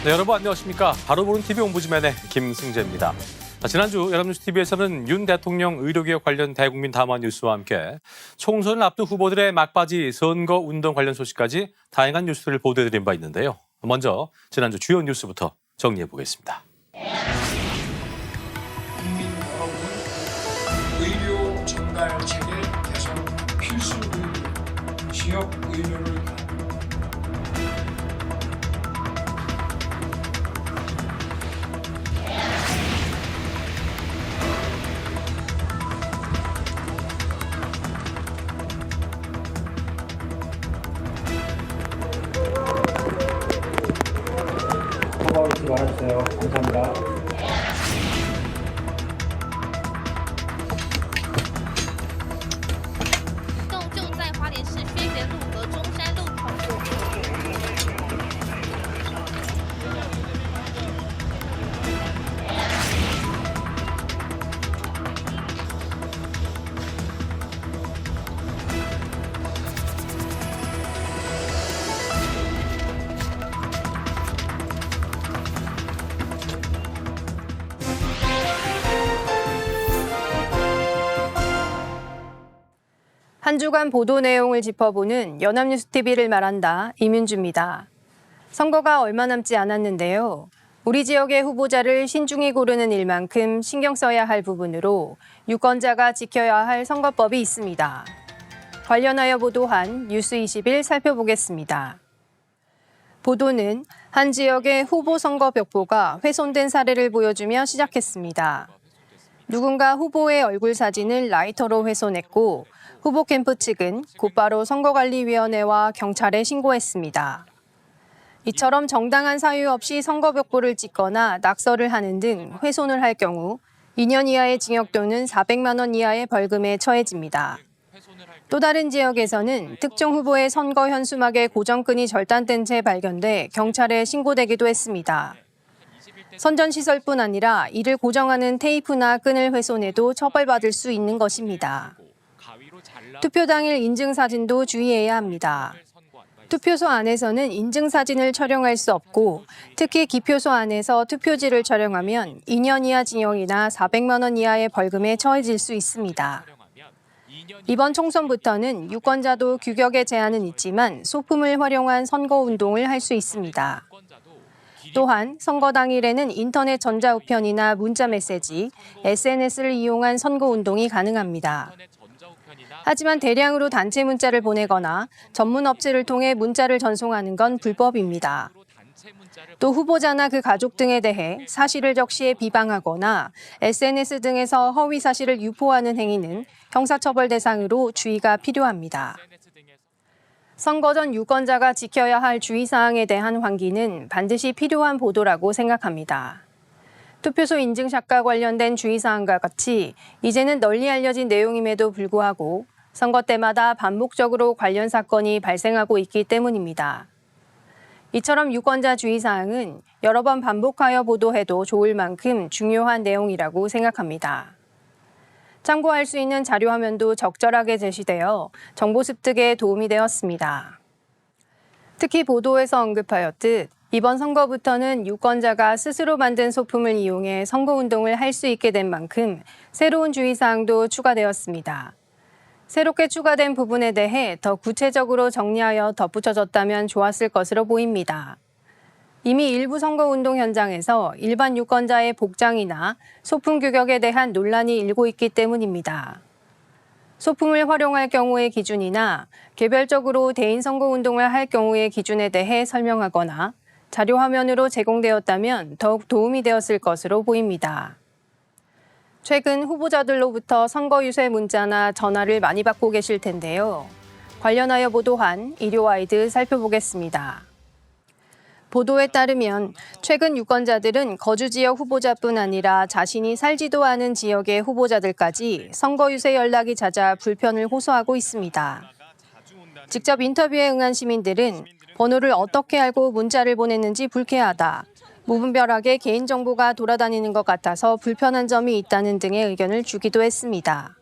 네, 여러분 안녕하십니까. 바로 보는 TV 옴부즈맨의 김승재입니다. 지난주 연합뉴스TV에서는 윤 대통령 의료개혁 관련 대국민 담화 뉴스와 함께 총선을 앞둔 후보들의 막바지 선거운동 관련 소식까지 다양한 뉴스를 보도해드린 바 있는데요. 먼저 지난주 주요 뉴스부터 정리해보겠습니다. 국민 여러분, 의료 전달 체계 개선 필수 의료, 지역 의료를 통과하지 말아주세요. 감사합니다.就在花莲市轩辕路和中山路同步。한 주간 보도 내용을 짚어보는 연합뉴스TV를 말한다. 이민주입니다. 선거가 얼마 남지 않았는데요. 우리 지역의 후보자를 신중히 고르는 일만큼 신경 써야 할 부분으로 유권자가 지켜야 할 선거법이 있습니다. 관련하여 보도한 뉴스21 살펴보겠습니다. 보도는 한 지역의 후보 선거 벽보가 훼손된 사례를 보여주며 시작했습니다. 누군가 후보의 얼굴 사진을 라이터로 훼손했고 후보 캠프 측은 곧바로 선거관리위원회와 경찰에 신고했습니다. 이처럼 정당한 사유 없이 선거 벽보를 찍거나 낙서를 하는 등 훼손을 할 경우 2년 이하의 징역 또는 400만 원 이하의 벌금에 처해집니다. 또 다른 지역에서는 특정 후보의 선거 현수막에 고정끈이 절단된 채 발견돼 경찰에 신고되기도 했습니다. 선전시설뿐 아니라 이를 고정하는 테이프나 끈을 훼손해도 처벌받을 수 있는 것입니다. 투표 당일 인증사진도 주의해야 합니다. 투표소 안에서는 인증사진을 촬영할 수 없고 특히 기표소 안에서 투표지를 촬영하면 2년 이하 징역이나 400만 원 이하의 벌금에 처해질 수 있습니다. 이번 총선부터는 유권자도 규격의 제한은 있지만 소품을 활용한 선거운동을 할 수 있습니다. 또한 선거 당일에는 인터넷 전자우편이나 문자메시지, SNS를 이용한 선거운동이 가능합니다. 하지만 대량으로 단체 문자를 보내거나 전문 업체를 통해 문자를 전송하는 건 불법입니다. 또 후보자나 그 가족 등에 대해 사실을 적시해 비방하거나 SNS 등에서 허위 사실을 유포하는 행위는 형사처벌 대상으로 주의가 필요합니다. 선거 전 유권자가 지켜야 할 주의사항에 대한 환기는 반드시 필요한 보도라고 생각합니다. 투표소 인증샷과 관련된 주의사항과 같이 이제는 널리 알려진 내용임에도 불구하고 선거 때마다 반복적으로 관련 사건이 발생하고 있기 때문입니다. 이처럼 유권자 주의사항은 여러 번 반복하여 보도해도 좋을 만큼 중요한 내용이라고 생각합니다. 참고할 수 있는 자료 화면도 적절하게 제시되어 정보 습득에 도움이 되었습니다. 특히 보도에서 언급하였듯 이번 선거부터는 유권자가 스스로 만든 소품을 이용해 선거운동을 할 수 있게 된 만큼 새로운 주의사항도 추가되었습니다. 새롭게 추가된 부분에 대해 더 구체적으로 정리하여 덧붙여졌다면 좋았을 것으로 보입니다. 이미 일부 선거운동 현장에서 일반 유권자의 복장이나 소품 규격에 대한 논란이 일고 있기 때문입니다. 소품을 활용할 경우의 기준이나 개별적으로 대인 선거운동을 할 경우의 기준에 대해 설명하거나 자료 화면으로 제공되었다면 더욱 도움이 되었을 것으로 보입니다. 최근 후보자들로부터 선거 유세 문자나 전화를 많이 받고 계실 텐데요. 관련하여 보도한 일요와이드 살펴보겠습니다. 보도에 따르면 최근 유권자들은 거주 지역 후보자뿐 아니라 자신이 살지도 않은 지역의 후보자들까지 선거 유세 연락이 잦아 불편을 호소하고 있습니다. 직접 인터뷰에 응한 시민들은 번호를 어떻게 알고 문자를 보냈는지 불쾌하다. 무분별하게 개인정보가 돌아다니는 것 같아서 불편한 점이 있다는 등의 의견을 주기도 했습니다.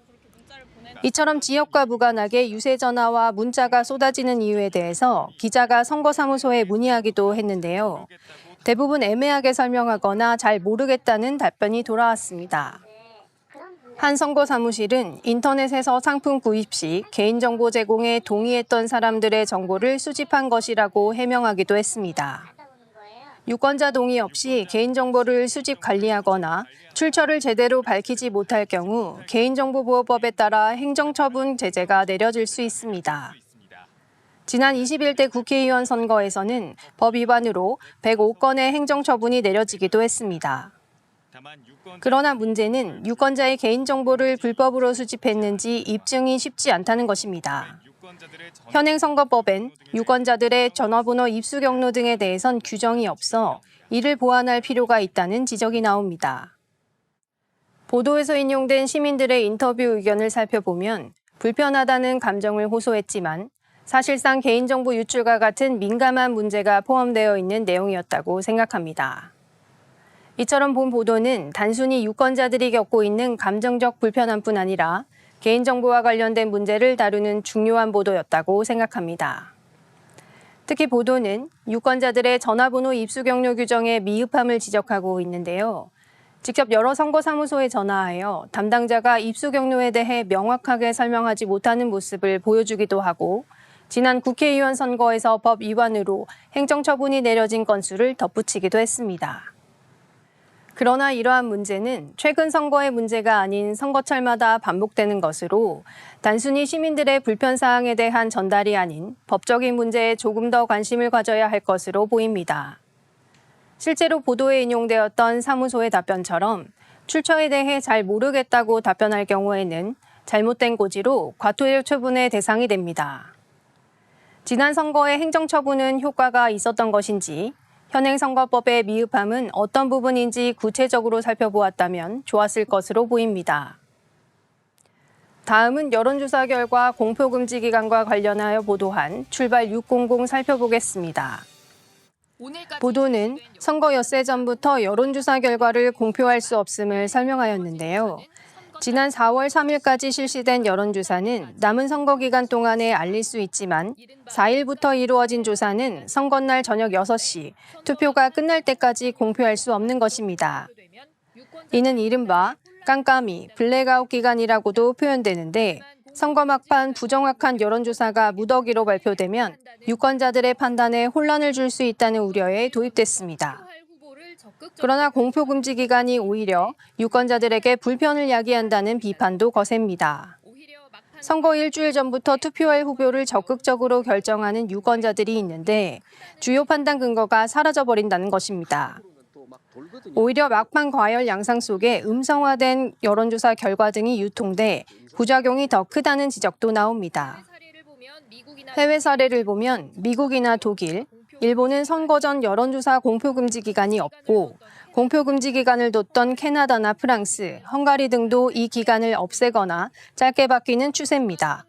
이처럼 지역과 무관하게 유세 전화와 문자가 쏟아지는 이유에 대해서 기자가 선거사무소에 문의하기도 했는데요. 대부분 애매하게 설명하거나 잘 모르겠다는 답변이 돌아왔습니다. 한 선거 사무실은 인터넷에서 상품 구입 시 개인정보 제공에 동의했던 사람들의 정보를 수집한 것이라고 해명하기도 했습니다. 유권자 동의 없이 개인정보를 수집 관리하거나 출처를 제대로 밝히지 못할 경우 개인정보보호법에 따라 행정처분 제재가 내려질 수 있습니다. 지난 21대 국회의원 선거에서는 법 위반으로 105건의 행정처분이 내려지기도 했습니다. 그러나 문제는 유권자의 개인정보를 불법으로 수집했는지 입증이 쉽지 않다는 것입니다. 현행 선거법엔 유권자들의 전화번호 입수 경로 등에 대해선 규정이 없어 이를 보완할 필요가 있다는 지적이 나옵니다. 보도에서 인용된 시민들의 인터뷰 의견을 살펴보면 불편하다는 감정을 호소했지만 사실상 개인정보 유출과 같은 민감한 문제가 포함되어 있는 내용이었다고 생각합니다. 이처럼 본 보도는 단순히 유권자들이 겪고 있는 감정적 불편함뿐 아니라 개인정보와 관련된 문제를 다루는 중요한 보도였다고 생각합니다. 특히 보도는 유권자들의 전화번호 입수 경로 규정의 미흡함을 지적하고 있는데요. 직접 여러 선거사무소에 전화하여 담당자가 입수 경로에 대해 명확하게 설명하지 못하는 모습을 보여주기도 하고 지난 국회의원 선거에서 법 위반으로 행정처분이 내려진 건수를 덧붙이기도 했습니다. 그러나 이러한 문제는 최근 선거의 문제가 아닌 선거철마다 반복되는 것으로 단순히 시민들의 불편사항에 대한 전달이 아닌 법적인 문제에 조금 더 관심을 가져야 할 것으로 보입니다. 실제로 보도에 인용되었던 사무소의 답변처럼 출처에 대해 잘 모르겠다고 답변할 경우에는 잘못된 고지로 과태료 처분의 대상이 됩니다. 지난 선거의 행정처분은 효과가 있었던 것인지 현행 선거법의 미흡함은 어떤 부분인지 구체적으로 살펴보았다면 좋았을 것으로 보입니다. 다음은 여론조사 결과 공표금지 기간과 관련하여 보도한 출발 600 살펴보겠습니다. 보도는 선거 엿새 전부터 여론조사 결과를 공표할 수 없음을 설명하였는데요. 지난 4월 3일까지 실시된 여론조사는 남은 선거 기간 동안에 알릴 수 있지만 4일부터 이루어진 조사는 선거날 저녁 6시, 투표가 끝날 때까지 공표할 수 없는 것입니다. 이는 이른바 깜깜이, 블랙아웃 기간이라고도 표현되는데 선거 막판 부정확한 여론조사가 무더기로 발표되면 유권자들의 판단에 혼란을 줄 수 있다는 우려에 도입됐습니다. 그러나 공표금지 기간이 오히려 유권자들에게 불편을 야기한다는 비판도 거셉니다. 선거 일주일 전부터 투표할 후보를 적극적으로 결정하는 유권자들이 있는데 주요 판단 근거가 사라져버린다는 것입니다. 오히려 막판 과열 양상 속에 음성화된 여론조사 결과 등이 유통돼 부작용이 더 크다는 지적도 나옵니다. 해외 사례를 보면 미국이나 독일, 일본은 선거 전 여론조사 공표금지 기간이 없고 공표금지 기간을 뒀던 캐나다나 프랑스, 헝가리 등도 이 기간을 없애거나 짧게 바뀌는 추세입니다.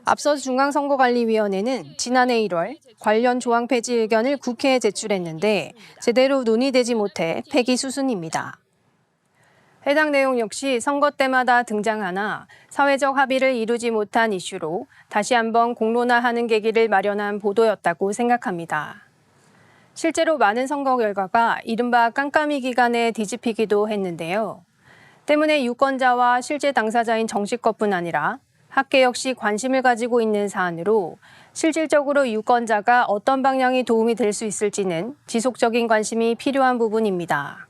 앞서 중앙선거관리위원회는 지난해 1월 관련 조항 폐지 의견을 국회에 제출했는데 제대로 논의되지 못해 폐기 수순입니다. 해당 내용 역시 선거 때마다 등장하나 사회적 합의를 이루지 못한 이슈로 다시 한번 공론화하는 계기를 마련한 보도였다고 생각합니다. 실제로 많은 선거 결과가 이른바 깜깜이 기간에 뒤집히기도 했는데요. 때문에 유권자와 실제 당사자인 정치권뿐 아니라 학계 역시 관심을 가지고 있는 사안으로 실질적으로 유권자가 어떤 방향이 도움이 될 수 있을지는 지속적인 관심이 필요한 부분입니다.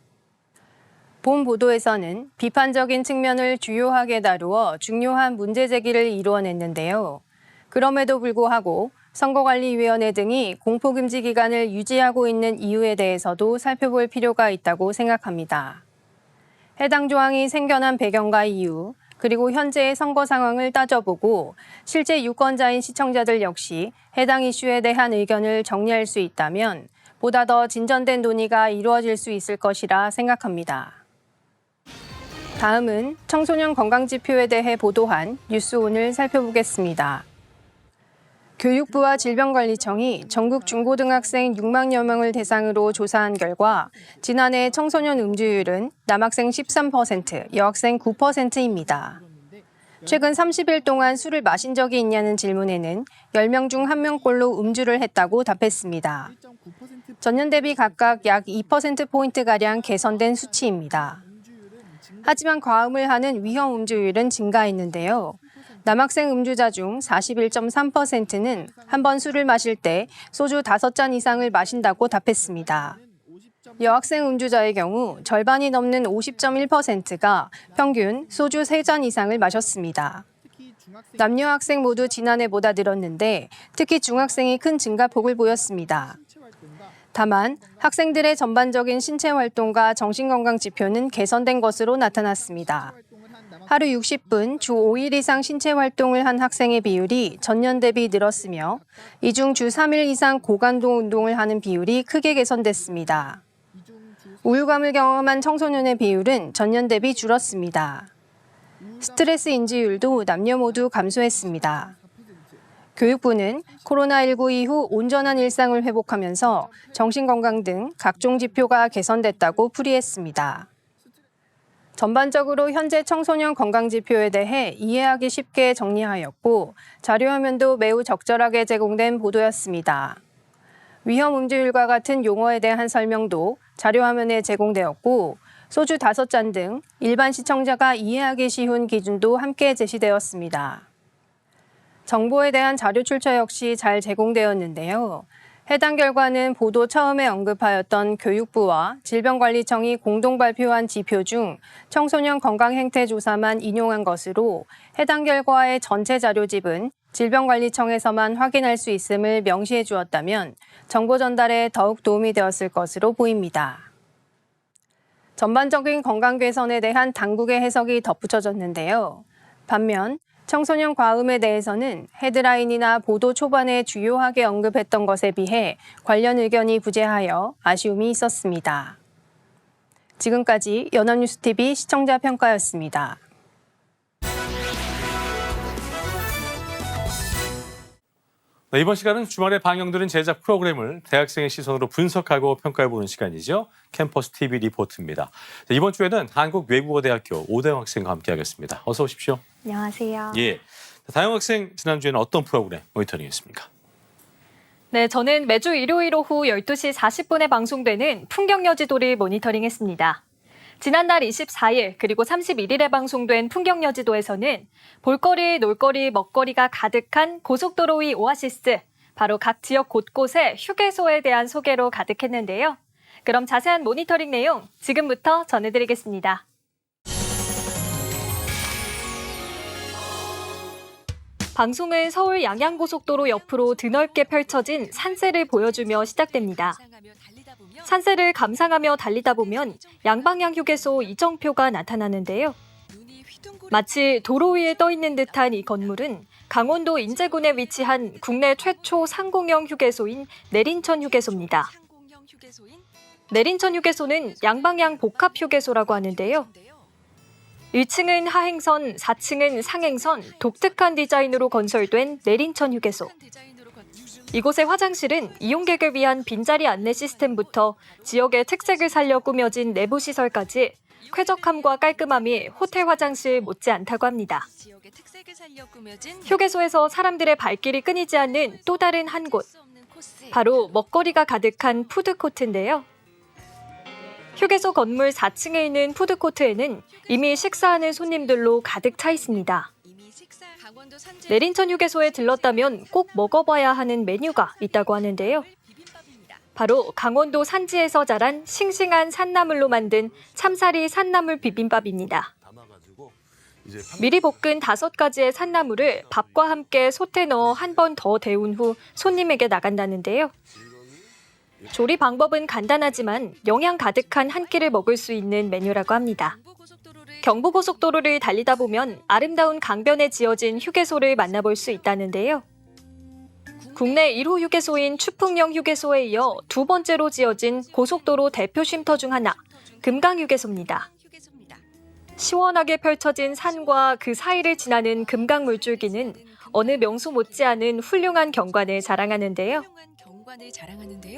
본 보도에서는 비판적인 측면을 주요하게 다루어 중요한 문제 제기를 이루어냈는데요. 그럼에도 불구하고 선거관리위원회 등이 공표금지 기간을 유지하고 있는 이유에 대해서도 살펴볼 필요가 있다고 생각합니다. 해당 조항이 생겨난 배경과 이유, 그리고 현재의 선거 상황을 따져보고 실제 유권자인 시청자들 역시 해당 이슈에 대한 의견을 정리할 수 있다면 보다 더 진전된 논의가 이루어질 수 있을 것이라 생각합니다. 다음은 청소년 건강지표에 대해 보도한 뉴스온을 살펴보겠습니다. 교육부와 질병관리청이 전국 중고등학생 6만여 명을 대상으로 조사한 결과 지난해 청소년 음주율은 남학생 13%, 여학생 9%입니다. 최근 30일 동안 술을 마신 적이 있냐는 질문에는 10명 중 1명꼴로 음주를 했다고 답했습니다. 전년 대비 각각 약 2%포인트가량 개선된 수치입니다. 하지만 과음을 하는 위험 음주율은 증가했는데요. 남학생 음주자 중 41.3%는 한 번 술을 마실 때 소주 5잔 이상을 마신다고 답했습니다. 여학생 음주자의 경우 절반이 넘는 50.1%가 평균 소주 3잔 이상을 마셨습니다. 남녀 학생 모두 지난해보다 늘었는데 특히 중학생이 큰 증가폭을 보였습니다. 다만 학생들의 전반적인 신체 활동과 정신건강 지표는 개선된 것으로 나타났습니다. 하루 60분, 주 5일 이상 신체 활동을 한 학생의 비율이 전년 대비 늘었으며 이 중 주 3일 이상 고강도 운동을 하는 비율이 크게 개선됐습니다. 우울감을 경험한 청소년의 비율은 전년 대비 줄었습니다. 스트레스 인지율도 남녀 모두 감소했습니다. 교육부는 코로나19 이후 온전한 일상을 회복하면서 정신건강 등 각종 지표가 개선됐다고 풀이했습니다. 전반적으로 현재 청소년 건강 지표에 대해 이해하기 쉽게 정리하였고 자료화면도 매우 적절하게 제공된 보도였습니다. 위험 음주율과 같은 용어에 대한 설명도 자료화면에 제공되었고 소주 5잔 등 일반 시청자가 이해하기 쉬운 기준도 함께 제시되었습니다. 정보에 대한 자료 출처 역시 잘 제공되었는데요. 해당 결과는 보도 처음에 언급하였던 교육부와 질병관리청이 공동 발표한 지표 중 청소년 건강 행태 조사만 인용한 것으로 해당 결과의 전체 자료집은 질병관리청에서만 확인할 수 있음을 명시해 주었다면 정보 전달에 더욱 도움이 되었을 것으로 보입니다. 전반적인 건강 개선에 대한 당국의 해석이 덧붙여졌는데요. 반면 청소년 과음에 대해서는 헤드라인이나 보도 초반에 주요하게 언급했던 것에 비해 관련 의견이 부재하여 아쉬움이 있었습니다. 지금까지 연합뉴스TV 시청자 평가였습니다. 네, 이번 시간은 주말에 방영되는 제작 프로그램을 대학생의 시선으로 분석하고 평가해보는 시간이죠. 캠퍼스 TV 리포트입니다. 이번 주에는 한국외국어대학교 오다영 학생과 함께하겠습니다. 어서 오십시오. 안녕하세요. 예, 다영 학생 지난주에는 어떤 프로그램 모니터링했습니까? 네, 저는 매주 일요일 오후 12시 40분에 방송되는 풍경여지도를 모니터링했습니다. 지난달 24일 그리고 31일에 방송된 풍경여지도에서는 볼거리, 놀거리, 먹거리가 가득한 고속도로 위 오아시스, 바로 각 지역 곳곳의 휴게소에 대한 소개로 가득했는데요. 그럼 자세한 모니터링 내용 지금부터 전해드리겠습니다. 방송은 서울 양양고속도로 옆으로 드넓게 펼쳐진 산세를 보여주며 시작됩니다. 산세를 감상하며 달리다 보면 양방향 휴게소 이정표가 나타나는데요. 마치 도로 위에 떠 있는 듯한 이 건물은 강원도 인제군에 위치한 국내 최초 상공형 휴게소인 내린천 휴게소입니다. 내린천 휴게소는 양방향 복합 휴게소라고 하는데요. 1층은 하행선, 4층은 상행선, 독특한 디자인으로 건설된 내린천 휴게소. 이곳의 화장실은 이용객을 위한 빈자리 안내 시스템부터 지역의 특색을 살려 꾸며진 내부 시설까지 쾌적함과 깔끔함이 호텔 화장실 못지않다고 합니다. 휴게소에서 사람들의 발길이 끊이지 않는 또 다른 한 곳, 바로 먹거리가 가득한 푸드코트인데요. 휴게소 건물 4층에 있는 푸드코트에는 이미 식사하는 손님들로 가득 차 있습니다. 내린천 휴게소에 들렀다면 꼭 먹어봐야 하는 메뉴가 있다고 하는데요. 바로 강원도 산지에서 자란 싱싱한 산나물로 만든 참사리 산나물 비빔밥입니다. 미리 볶은 5가지의 산나물을 밥과 함께 솥에 넣어 한 번 더 데운 후 손님에게 나간다는데요. 조리 방법은 간단하지만 영양 가득한 한 끼를 먹을 수 있는 메뉴라고 합니다. 경부고속도로를 달리다 보면 아름다운 강변에 지어진 휴게소를 만나볼 수 있다는데요. 국내 1호 휴게소인 추풍령 휴게소에 이어 두 번째로 지어진 고속도로 대표 쉼터 중 하나, 금강휴게소입니다. 시원하게 펼쳐진 산과 그 사이를 지나는 금강 물줄기는 어느 명소 못지않은 훌륭한 경관을 자랑하는데요.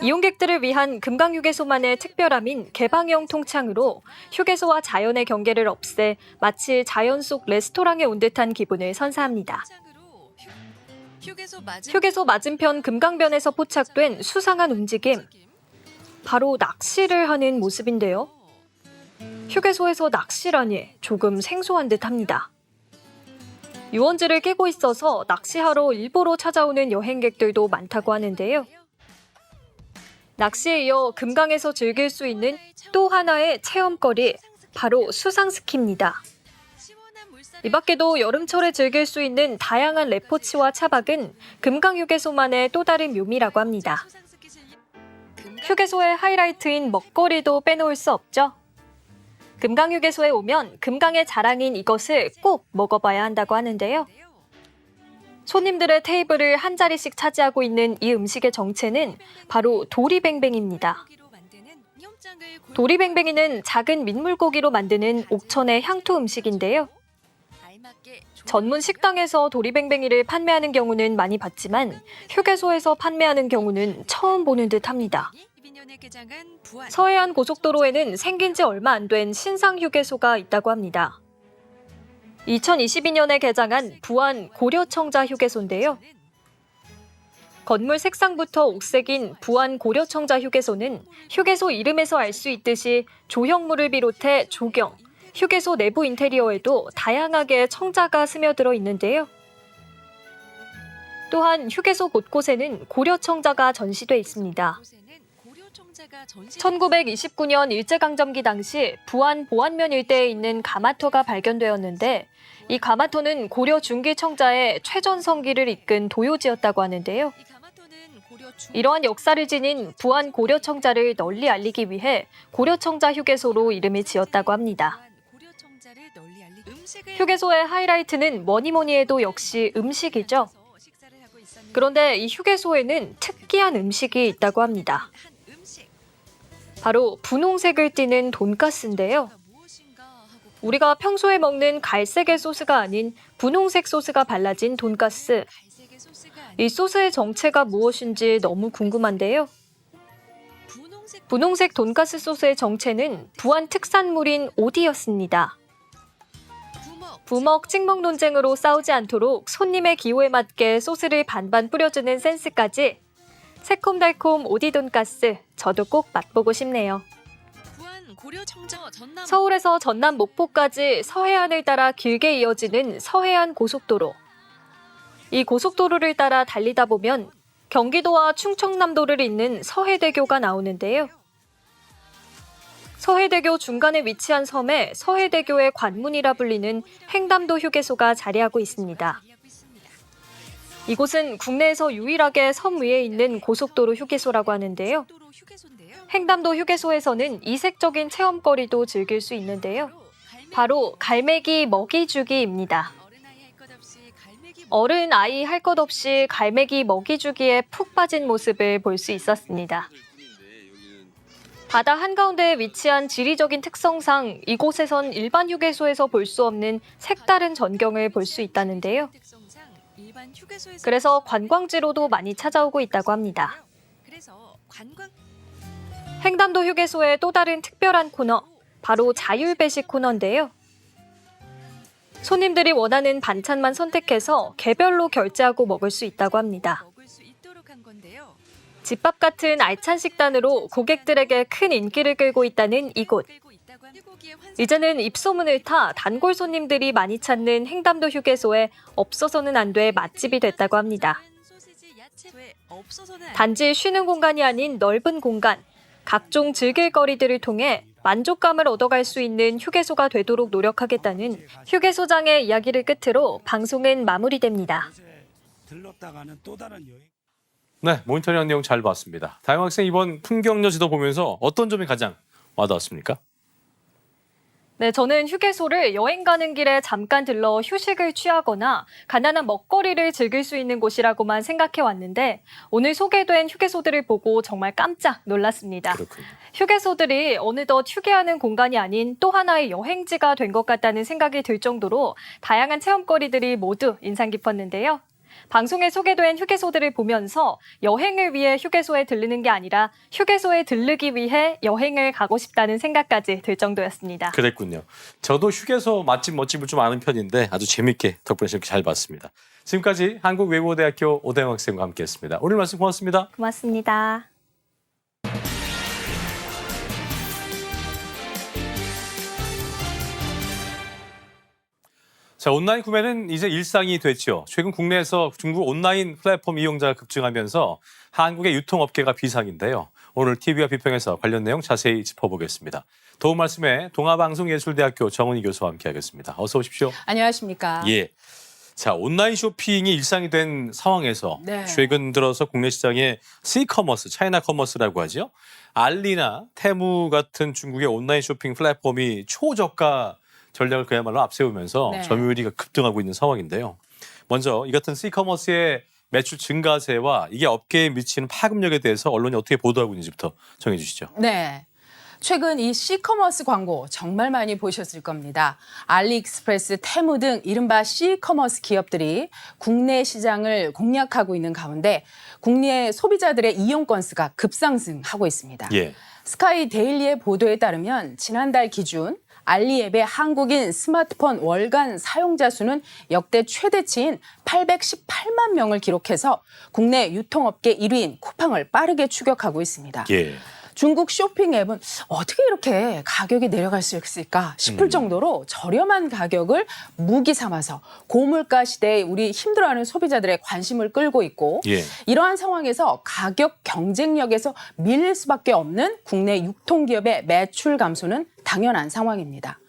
이용객들을 위한 금강휴게소만의 특별함인 개방형 통창으로 휴게소와 자연의 경계를 없애 마치 자연 속 레스토랑에 온 듯한 기분을 선사합니다. 휴게소 맞은편 금강변에서 포착된 수상한 움직임. 바로 낚시를 하는 모습인데요. 휴게소에서 낚시라니 조금 생소한 듯합니다. 유원지를 깨고 있어서 낚시하러 일부러 찾아오는 여행객들도 많다고 하는데요. 낚시에 이어 금강에서 즐길 수 있는 또 하나의 체험거리, 바로 수상스키입니다. 이 밖에도 여름철에 즐길 수 있는 다양한 레포츠와 차박은 금강휴게소만의 또 다른 묘미라고 합니다. 휴게소의 하이라이트인 먹거리도 빼놓을 수 없죠. 금강휴게소에 오면 금강의 자랑인 이것을 꼭 먹어봐야 한다고 하는데요. 손님들의 테이블을 한 자리씩 차지하고 있는 이 음식의 정체는 바로 도리뱅뱅입니다. 도리뱅뱅이는 작은 민물고기로 만드는 옥천의 향토 음식인데요. 전문 식당에서 도리뱅뱅이를 판매하는 경우는 많이 봤지만 휴게소에서 판매하는 경우는 처음 보는 듯합니다. 서해안 고속도로에는 생긴 지 얼마 안 된 신상휴게소가 있다고 합니다. 2022년에 개장한 부안 고려청자 휴게소인데요. 건물 색상부터 옥색인 부안 고려청자 휴게소는 휴게소 이름에서 알 수 있듯이 조형물을 비롯해 조경, 휴게소 내부 인테리어에도 다양하게 청자가 스며들어 있는데요. 또한 휴게소 곳곳에는 고려청자가 전시돼 있습니다. 1929년 일제강점기 당시 부안 보안면 일대에 있는 가마터가 발견되었는데 이 가마터는 고려 중기 청자의 최전성기를 이끈 도요지였다고 하는데요. 이러한 역사를 지닌 부안 고려청자를 널리 알리기 위해 고려청자 휴게소로 이름을 지었다고 합니다. 휴게소의 하이라이트는 뭐니 해도 역시 음식이죠. 그런데 이 휴게소에는 특이한 음식이 있다고 합니다. 바로 분홍색을 띠는 돈가스인데요. 우리가 평소에 먹는 갈색의 소스가 아닌 분홍색 소스가 발라진 돈가스. 이 소스의 정체가 무엇인지 너무 궁금한데요. 분홍색 돈가스 소스의 정체는 부안 특산물인 오디였습니다. 부먹 찍먹 논쟁으로 싸우지 않도록 손님의 기호에 맞게 소스를 반반 뿌려주는 센스까지 새콤달콤 오디 돈가스, 저도 꼭 맛보고 싶네요. 서울에서 전남 목포까지 서해안을 따라 길게 이어지는 서해안 고속도로. 이 고속도로를 따라 달리다 보면 경기도와 충청남도를 잇는 서해대교가 나오는데요. 서해대교 중간에 위치한 섬에 서해대교의 관문이라 불리는 횡담도 휴게소가 자리하고 있습니다. 이곳은 국내에서 유일하게 섬 위에 있는 고속도로 휴게소라고 하는데요. 횡담도 휴게소에서는 이색적인 체험거리도 즐길 수 있는데요. 바로 갈매기 먹이주기입니다. 어른 아이 할 것 없이 갈매기 먹이주기에 푹 빠진 모습을 볼 수 있었습니다. 바다 한가운데에 위치한 지리적인 특성상 이곳에선 일반 휴게소에서 볼 수 없는 색다른 전경을 볼 수 있다는데요. 그래서 관광지로도 많이 찾아오고 있다고 합니다. 횡담도 휴게소의 또 다른 특별한 코너, 바로 자율배식 코너인데요. 손님들이 원하는 반찬만 선택해서 개별로 결제하고 먹을 수 있다고 합니다. 집밥 같은 알찬 식단으로 고객들에게 큰 인기를 끌고 있다는 이곳. 이제는 입소문을 타 단골 손님들이 많이 찾는 횡담도 휴게소에 없어서는 안 돼 맛집이 됐다고 합니다. 단지 쉬는 공간이 아닌 넓은 공간, 각종 즐길 거리들을 통해 만족감을 얻어갈 수 있는 휴게소가 되도록 노력하겠다는 휴게소장의 이야기를 끝으로 방송은 마무리됩니다. 네, 모니터링한 내용 잘 봤습니다. 다영 학생 이번 풍경여 지도 보면서 어떤 점이 가장 와닿았습니까? 네, 저는 휴게소를 여행 가는 길에 잠깐 들러 휴식을 취하거나 간단한 먹거리를 즐길 수 있는 곳이라고만 생각해 왔는데 오늘 소개된 휴게소들을 보고 정말 깜짝 놀랐습니다. 그렇군요. 휴게소들이 어느덧 휴게하는 공간이 아닌 또 하나의 여행지가 된 것 같다는 생각이 들 정도로 다양한 체험거리들이 모두 인상 깊었는데요. 방송에 소개된 휴게소들을 보면서 여행을 위해 휴게소에 들르는 게 아니라 휴게소에 들르기 위해 여행을 가고 싶다는 생각까지 들 정도였습니다. 그랬군요. 저도 휴게소 맛집 멋집을 좀 아는 편인데 아주 재밌게 덕분에 이렇게 잘 봤습니다. 지금까지 한국외국어대학교 오대영 학생과 함께했습니다. 오늘 말씀 고맙습니다. 고맙습니다. 자, 온라인 구매는 이제 일상이 됐죠. 최근 국내에서 중국 온라인 플랫폼 이용자가 급증하면서 한국의 유통업계가 비상인데요. 오늘 TV와 비평에서 관련 내용 자세히 짚어보겠습니다. 도움 말씀에 동아방송예술대학교 정은희 교수와 함께하겠습니다. 어서 오십시오. 안녕하십니까. 예. 자, 온라인 쇼핑이 일상이 된 상황에서 네. 최근 들어서 국내 시장에 C커머스, 차이나 커머스라고 하죠. 알리나 테무 같은 중국의 온라인 쇼핑 플랫폼이 초저가 전략을 그야말로 앞세우면서 네. 점유율이 급등하고 있는 상황인데요. 먼저 이 같은 C커머스의 매출 증가세와 이게 업계에 미치는 파급력에 대해서 언론이 어떻게 보도하고 있는지부터 정해 주시죠. 네. 최근 이 C커머스 광고 정말 많이 보셨을 겁니다. 알리익스프레스, 테무 등 이른바 C커머스 기업들이 국내 시장을 공략하고 있는 가운데 국내 소비자들의 이용 건수가 급상승하고 있습니다. 예. 스카이 데일리의 보도에 따르면 지난달 기준 알리앱의 한국인 스마트폰 월간 사용자 수는 역대 최대치인 818만 명을 기록해서 국내 유통업계 1위인 쿠팡을 빠르게 추격하고 있습니다. 예. 중국 쇼핑 앱은 어떻게 이렇게 가격이 내려갈 수 있을까 싶을 정도로 저렴한 가격을 무기 삼아서 고물가 시대에 우리 힘들어하는 소비자들의 관심을 끌고 있고 예. 이러한 상황에서 가격 경쟁력에서 밀릴 수밖에 없는 국내 유통기업의 매출 감소는 당연한 상황입니다.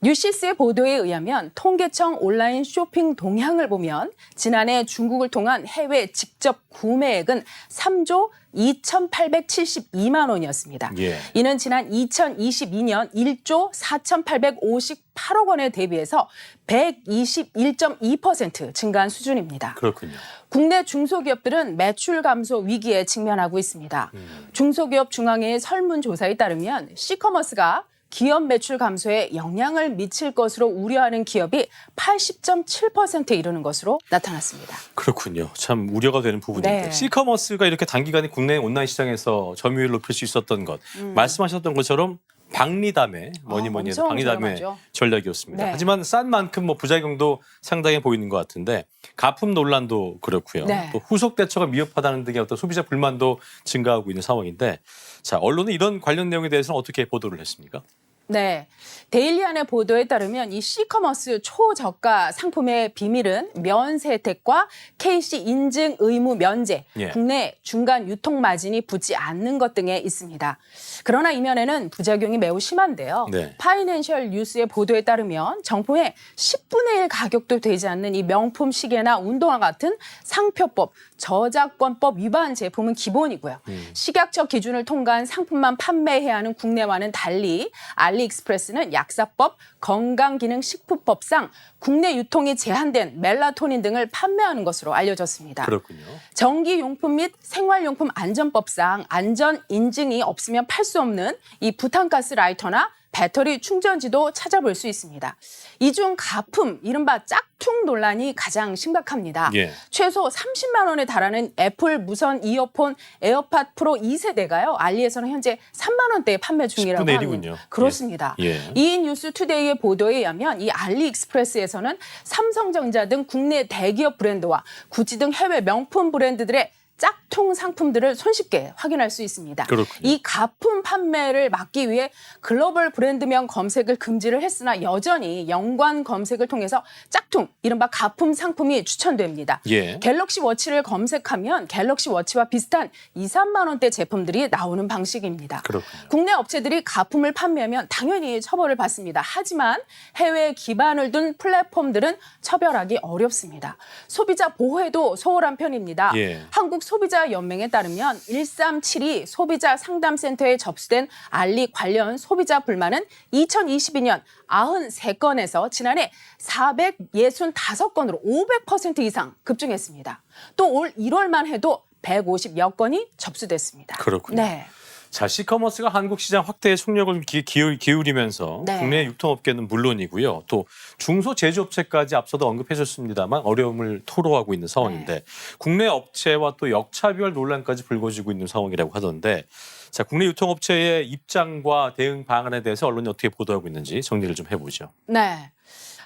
뉴시스의 보도에 의하면 통계청 온라인 쇼핑 동향을 보면 지난해 중국을 통한 해외 직접 구매액은 3조 2,872만 원이었습니다. 예. 이는 지난 2022년 1조 4,858억 원에 대비해서 121.2% 증가한 수준입니다. 그렇군요. 국내 중소기업들은 매출 감소 위기에 직면하고 있습니다. 중소기업 중앙회의 설문조사에 따르면 C커머스가 기업 매출 감소에 영향을 미칠 것으로 우려하는 기업이 80.7%에 이르는 것으로 나타났습니다. 그렇군요. 참 우려가 되는 부분인데 네. C커머스가 이렇게 단기간에 국내 온라인 시장에서 점유율을 높일 수 있었던 것 말씀하셨던 것처럼 박리담의 뭐니 해도 엄청 박리담의 저렴하죠. 전략이었습니다. 네. 하지만 싼 만큼 뭐 부작용도 상당히 보이는 것 같은데 가품 논란도 그렇고요. 네. 또 후속 대처가 미흡하다는 등의 어떤 소비자 불만도 증가하고 있는 상황인데 자 언론은 이런 관련 내용에 대해서는 어떻게 보도를 했습니까? 네. 데일리안의 보도에 따르면 이 C커머스 초저가 상품의 비밀은 면세 혜택과 KC 인증 의무 면제, 예. 국내 중간 유통 마진이 붙지 않는 것 등에 있습니다. 그러나 이면에는 부작용이 매우 심한데요. 네. 파이낸셜 뉴스의 보도에 따르면 정품의 10분의 1 가격도 되지 않는 이 명품 시계나 운동화 같은 상표법, 저작권법 위반 제품은 기본이고요. 식약처 기준을 통과한 상품만 판매해야 하는 국내와는 달리 알리익스프레스는 약사법, 건강기능식품법상 국내 유통이 제한된 멜라토닌 등을 판매하는 것으로 알려졌습니다. 그렇군요. 전기용품 및 생활용품 안전법상 안전 인증이 없으면 팔 수 없는 이 부탄가스 라이터나 배터리 충전지도 찾아볼 수 있습니다. 이 중 가품, 이른바 짝퉁 논란이 가장 심각합니다. 예. 최소 30만 원에 달하는 애플 무선 이어폰 에어팟 프로 2세대가요. 알리에서는 현재 3만 원대에 판매 중이라고 10분의 합니다. 1이군요. 그렇습니다. 예. 이 뉴스 투데이의 보도에 의하면 이 알리익스프레스에서는 삼성전자 등 국내 대기업 브랜드와 구찌 등 해외 명품 브랜드들의 짝퉁 상품들을 손쉽게 확인할 수 있습니다. 그렇군요. 이 가품 판매를 막기 위해 글로벌 브랜드명 검색을 금지를 했으나 여전히 연관 검색을 통해서 짝퉁, 이른바 가품 상품이 추천됩니다. 예. 갤럭시 워치를 검색하면 갤럭시 워치와 비슷한 2, 3만 원대 제품들이 나오는 방식입니다. 그렇군요. 국내 업체들이 가품을 판매하면 당연히 처벌을 받습니다. 하지만 해외에 기반을 둔 플랫폼들은 처벌하기 어렵습니다. 소비자 보호에도 소홀한 편입니다. 예. 한국 소비자 연맹에 따르면 1372 소비자 상담센터에 접수된 알리 관련 소비자 불만은 2022년 93건에서 지난해 465건으로 500% 이상 급증했습니다. 또 올 1월만 해도 150여 건이 접수됐습니다. 그렇군요. 네. 자, C커머스가 한국 시장 확대에 총력을 기울이면서 네. 국내 유통업계는 물론이고요. 또 중소 제조업체까지 앞서도 언급해줬습니다만 어려움을 토로하고 있는 상황인데 네. 국내 업체와 또 역차별 논란까지 불거지고 있는 상황이라고 하던데 자, 국내 유통업체의 입장과 대응 방안에 대해서 언론이 어떻게 보도하고 있는지 정리를 좀 해보죠. 네.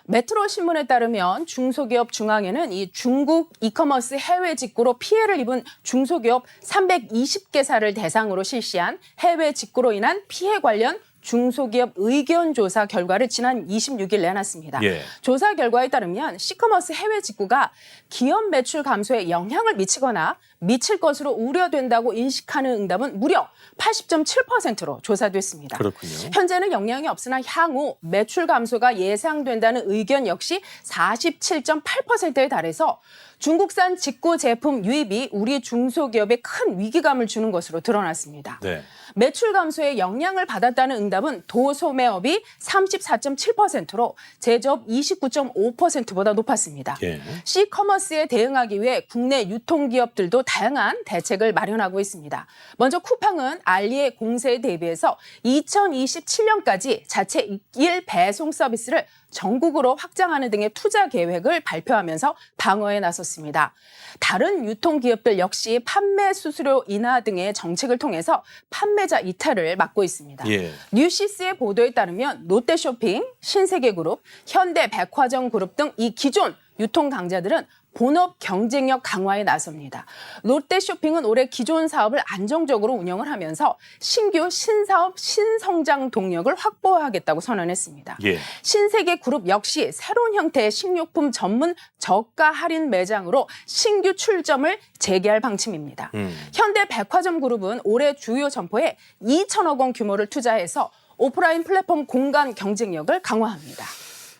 메트로 신문에 따르면 중소기업 중앙회는 이 중국 이커머스 해외 직구로 피해를 입은 중소기업 320개사를 대상으로 실시한 해외 직구로 인한 피해 관련 중소기업 의견조사 결과를 지난 26일 내놨습니다. 예. 조사 결과에 따르면 시커머스 해외 직구가 기업 매출 감소에 영향을 미치거나 미칠 것으로 우려된다고 인식하는 응답은 무려 80.7%로 조사됐습니다. 그렇군요. 현재는 영향이 없으나 향후 매출 감소가 예상된다는 의견 역시 47.8%에 달해서 중국산 직구 제품 유입이 우리 중소기업에 큰 위기감을 주는 것으로 드러났습니다. 네. 매출 감소에 영향을 받았다는 응답은 도소매업이 34.7%로 제조업 29.5%보다 높았습니다. 예. C커머스에 대응하기 위해 국내 유통기업들도 다양한 대책을 마련하고 있습니다. 먼저 쿠팡은 알리의 공세에 대비해서 2027년까지 자체 일 배송 서비스를 전국으로 확장하는 등의 투자 계획을 발표하면서 방어에 나섰습니다. 다른 유통기업들 역시 판매 수수료 인하 등의 정책을 통해서 판매자 이탈을 막고 있습니다. 예. 뉴시스의 보도에 따르면 롯데쇼핑, 신세계그룹, 현대백화점그룹 등 이 기존 유통 강자들은 본업 경쟁력 강화에 나섭니다. 롯데쇼핑은 올해 기존 사업을 안정적으로 운영을 하면서 신규 신사업 신성장 동력을 확보하겠다고 선언했습니다. 예. 신세계그룹 역시 새로운 형태의 식료품 전문 저가 할인 매장으로 신규 출점을 재개할 방침입니다. 현대백화점그룹은 올해 주요 점포에 2천억 원 규모를 투자해서 오프라인 플랫폼 공간 경쟁력을 강화합니다.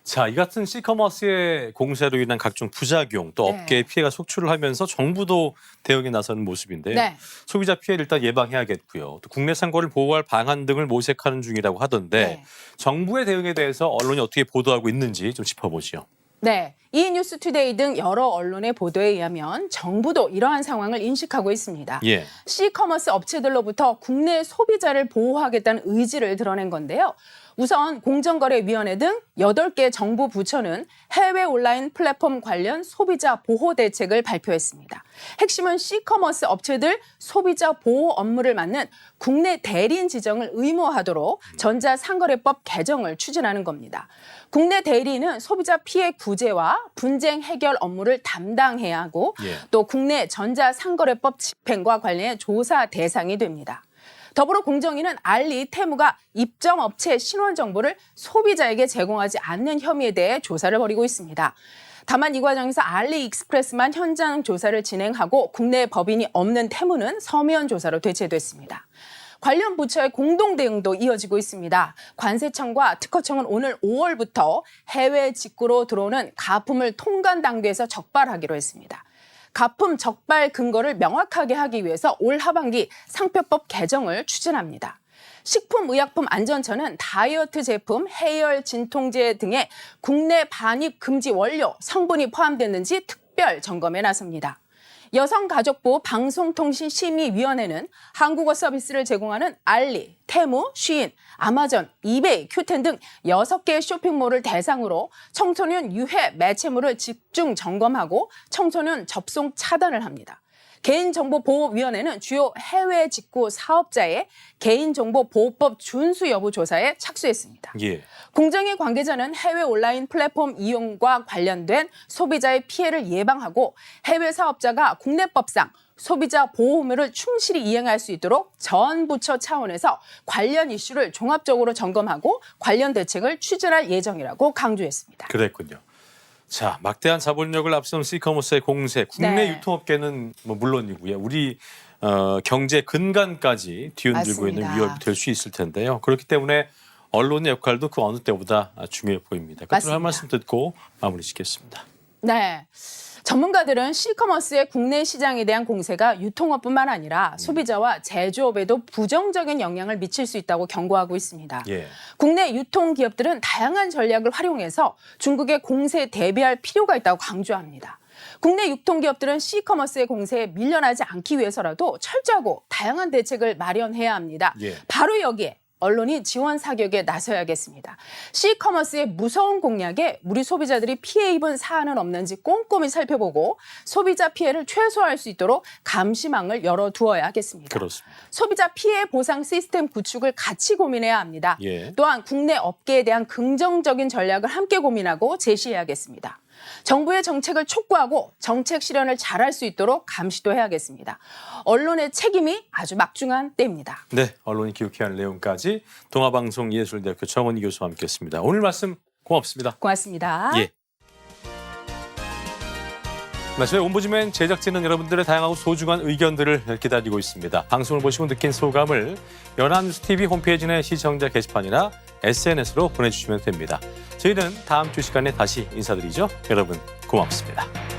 자, 이 같은 C커머스의 공세로 인한 각종 부작용 또 네. 업계의 피해가 속출을 하면서 정부도 대응에 나서는 모습인데요. 네. 소비자 피해를 일단 예방해야겠고요. 또 국내산 거를 보호할 방안 등을 모색하는 중이라고 하던데 네. 정부의 대응에 대해서 언론이 어떻게 보도하고 있는지 좀 짚어보시죠. 네, 이뉴스투데이 등 여러 언론의 보도에 의하면 정부도 이러한 상황을 인식하고 있습니다. 예. C커머스 업체들로부터 국내 소비자를 보호하겠다는 의지를 드러낸 건데요. 우선 공정거래위원회 등 8개 정부 부처는 해외 온라인 플랫폼 관련 소비자 보호 대책을 발표했습니다. 핵심은 C커머스 업체들 소비자 보호 업무를 맡는 국내 대리인 지정을 의무화하도록 전자상거래법 개정을 추진하는 겁니다. 국내 대리인은 소비자 피해 구제와 분쟁 해결 업무를 담당해야 하고 예. 또 국내 전자상거래법 집행과 관련해 조사 대상이 됩니다. 더불어 공정위는 알리, 테무가 입점업체 신원 정보를 소비자에게 제공하지 않는 혐의에 대해 조사를 벌이고 있습니다. 다만 이 과정에서 알리익스프레스만 현장 조사를 진행하고 국내 법인이 없는 테무는 서면 조사로 대체됐습니다. 관련 부처의 공동 대응도 이어지고 있습니다. 관세청과 특허청은 오늘 5월부터 해외 직구로 들어오는 가품을 통관 단계에서 적발하기로 했습니다. 가품 적발 근거를 명확하게 하기 위해서 올 하반기 상표법 개정을 추진합니다. 식품의약품안전처는 다이어트 제품, 해열 진통제 등의 국내 반입 금지 원료, 성분이 포함됐는지 특별 점검에 나섭니다. 여성가족부 방송통신심의위원회는 한국어 서비스를 제공하는 알리, 테무, 쉬인, 아마존, 이베이, 큐텐 등 6개의 쇼핑몰을 대상으로 청소년 유해 매체물을 집중 점검하고 청소년 접속 차단을 합니다. 개인정보보호위원회는 주요 해외 직구 사업자의 개인정보보호법 준수 여부 조사에 착수했습니다. 예. 공정위 관계자는 해외 온라인 플랫폼 이용과 관련된 소비자의 피해를 예방하고 해외 사업자가 국내법상 소비자 보호 의무를 충실히 이행할 수 있도록 전 부처 차원에서 관련 이슈를 종합적으로 점검하고 관련 대책을 추진할 예정이라고 강조했습니다. 그랬군요. 자, 막대한 자본력을 앞세운 C커머스의 공세, 국내 네. 유통업계는 뭐 물론이고요. 우리 경제 근간까지 뒤흔들고 있는 맞습니다. 위협이 될 수 있을 텐데요. 그렇기 때문에 언론의 역할도 그 어느 때보다 중요해 보입니다. 끝으로 한 맞습니다. 말씀 듣고 마무리 짓겠습니다. 네. 전문가들은 C커머스의 국내 시장에 대한 공세가 유통업뿐만 아니라 소비자와 제조업에도 부정적인 영향을 미칠 수 있다고 경고하고 있습니다. 예. 국내 유통기업들은 다양한 전략을 활용해서 중국의 공세에 대비할 필요가 있다고 강조합니다. 국내 유통기업들은 C커머스의 공세에 밀려나지 않기 위해서라도 철저하고 다양한 대책을 마련해야 합니다. 예. 바로 여기에 언론이 지원 사격에 나서야겠습니다. C커머스의 무서운 공략에 우리 소비자들이 피해 입은 사안은 없는지 꼼꼼히 살펴보고 소비자 피해를 최소화할 수 있도록 감시망을 열어두어야 하겠습니다. 그렇습니다. 소비자 피해 보상 시스템 구축을 같이 고민해야 합니다. 예. 또한 국내 업계에 대한 긍정적인 전략을 함께 고민하고 제시해야겠습니다. 정부의 정책을 촉구하고 정책 실현을 잘할 수 있도록 감시도 해야겠습니다. 언론의 책임이 아주 막중한 때입니다. 네, 언론이 기억해야 할 내용까지 동아방송예술대학교 정원희 교수와 함께했습니다. 오늘 말씀 고맙습니다. 고맙습니다. 예. 네, 저희 옴부즈맨 제작진은 여러분들의 다양하고 소중한 의견들을 기다리고 있습니다. 방송을 보시고 느낀 소감을 연합뉴스TV 홈페이지 내 시청자 게시판이나 SNS로 보내주시면 됩니다. 저희는 다음 주 시간에 다시 인사드리죠. 여러분 고맙습니다.